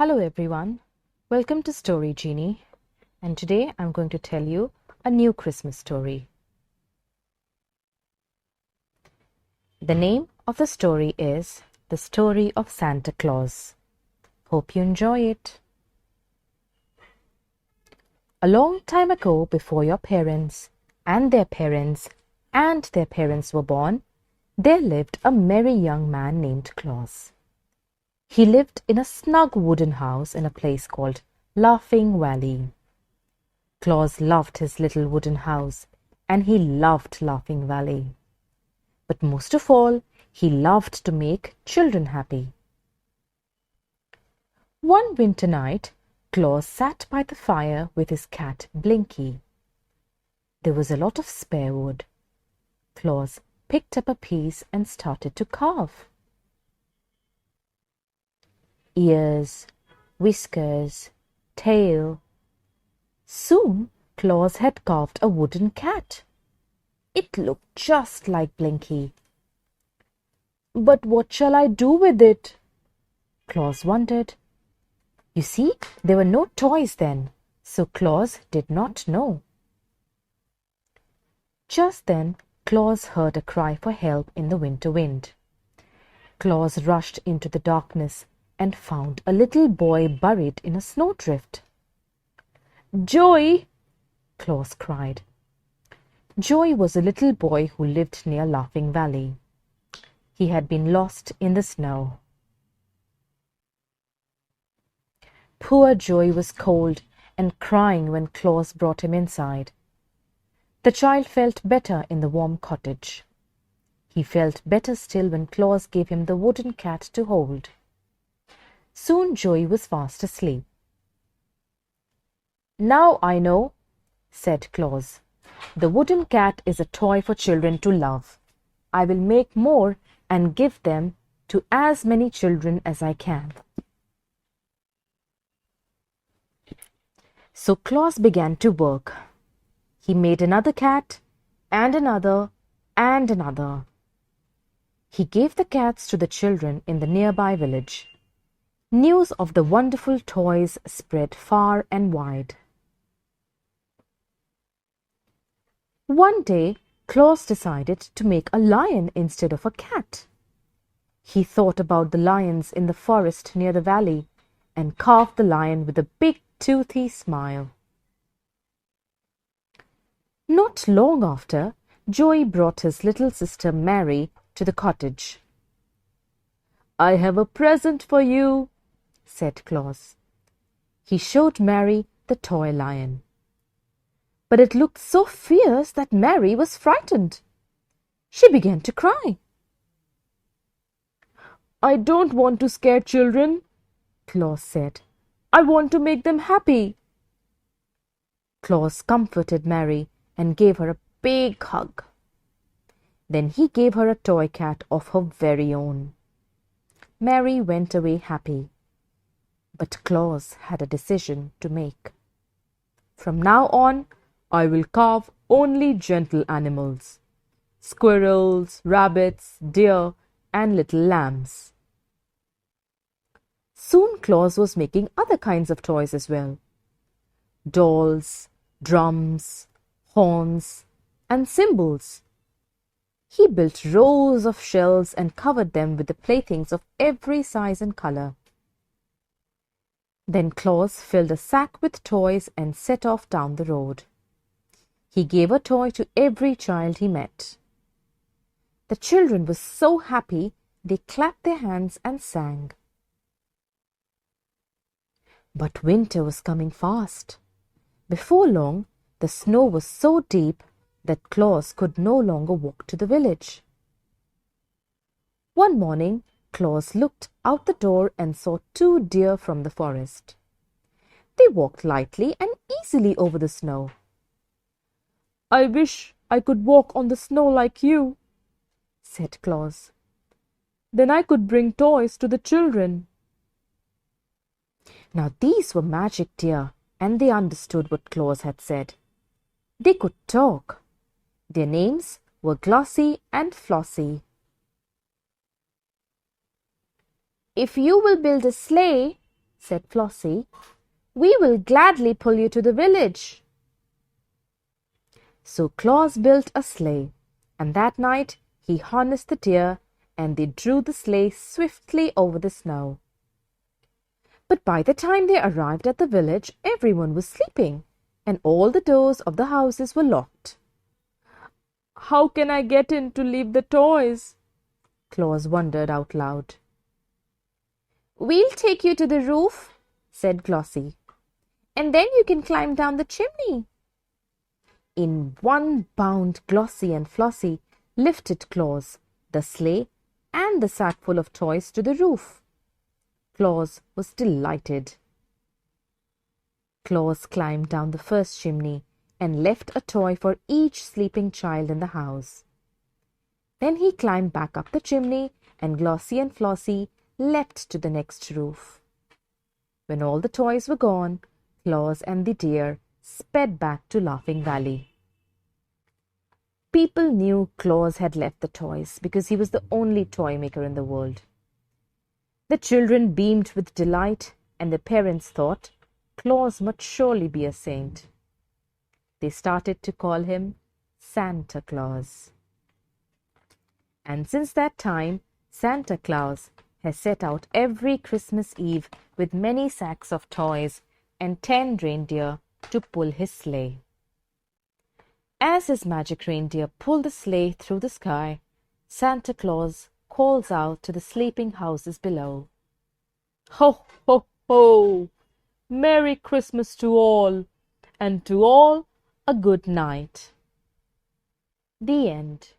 Hello everyone, welcome to Story Genie, and today I'm going to tell you a new Christmas story. The name of the story is The Story of Santa Claus. Hope you enjoy it. A long time ago, before your parents and their parents and their parents were born, there lived a merry young man named Claus. He lived in a snug wooden house in a place called Laughing Valley. Claus loved his little wooden house, and he loved Laughing Valley. But most of all, he loved to make children happy. One winter night, Claus sat by the fire with his cat Blinky. There was a lot of spare wood. Claus picked up a piece and started to carve. Ears, whiskers, tail. Soon Claus had carved a wooden cat. It looked just like Blinky. But what shall I do with it? Claus wondered. You see, there were no toys then, so Claus did not know. Just then, Claus heard a cry for help in the winter wind. Claus rushed into the darkness and found a little boy buried in a snowdrift. "Joey!" Claus cried. Joey was a little boy who lived near Laughing Valley. He had been lost in the snow. Poor Joey was cold and crying when Claus brought him inside. The child felt better in the warm cottage. He felt better still when Claus gave him the wooden cat to hold. Soon Joey was fast asleep. "Now I know," said Claus. "The wooden cat is a toy for children to love. I will make more and give them to as many children as I can." So Claus began to work. He made another cat, and another, and another. He gave the cats to the children in the nearby village. News of the wonderful toys spread far and wide. One day, Claus decided to make a lion instead of a cat. He thought about the lions in the forest near the valley and carved the lion with a big toothy smile. Not long after, Joey brought his little sister Mary to the cottage. "I have a present for you," said Claus. He showed Mary the toy lion. But it looked so fierce that Mary was frightened. She began to cry. "I don't want to scare children," Claus said. "I want to make them happy." Claus comforted Mary and gave her a big hug. Then he gave her a toy cat of her very own. Mary went away happy. But Claus had a decision to make. "From now on, I will carve only gentle animals. Squirrels, rabbits, deer, and little lambs." Soon Claus was making other kinds of toys as well. Dolls, drums, horns, and cymbals. He built rows of shelves and covered them with the playthings of every size and color. Then Claus filled a sack with toys and set off down the road. He gave a toy to every child he met. The children were so happy they clapped their hands and sang. But winter was coming fast. Before long, the snow was so deep that Claus could no longer walk to the village. One morning, Claus looked out the door and saw 2 deer from the forest. They walked lightly and easily over the snow. "I wish I could walk on the snow like you," said Claus. "Then I could bring toys to the children." Now these were magic deer, and they understood what Claus had said. They could talk. Their names were Glossy and Flossie. "If you will build a sleigh," said Flossie. "We will gladly pull you to the village." So Claus built a sleigh, and that night he harnessed the deer, and they drew the sleigh swiftly over the snow. But by the time they arrived at the village, everyone was sleeping, and all the doors of the houses were locked. "How can I get in to leave the toys?" Claus wondered out loud. "We'll take you to the roof," said Glossie, "and then you can climb down the chimney." In one bound, Glossie and Flossie lifted Claus, the sleigh, and the sack full of toys to the roof. Claus was delighted. Claus climbed down the first chimney and left a toy for each sleeping child in the house. Then he climbed back up the chimney, and Glossie and Flossie leapt to the next roof. When all the toys were gone, Claus and the deer sped back to Laughing Valley. People knew Claus had left the toys because he was the only toy maker in the world. The children beamed with delight, and their parents thought Claus must surely be a saint. They started to call him Santa Claus. And since that time, Santa Claus has set out every Christmas Eve with many sacks of toys and 10 reindeer to pull his sleigh. As his magic reindeer pull the sleigh through the sky, Santa Claus calls out to the sleeping houses below, "Ho, ho, ho! Merry Christmas to all, and to all a good night." The end.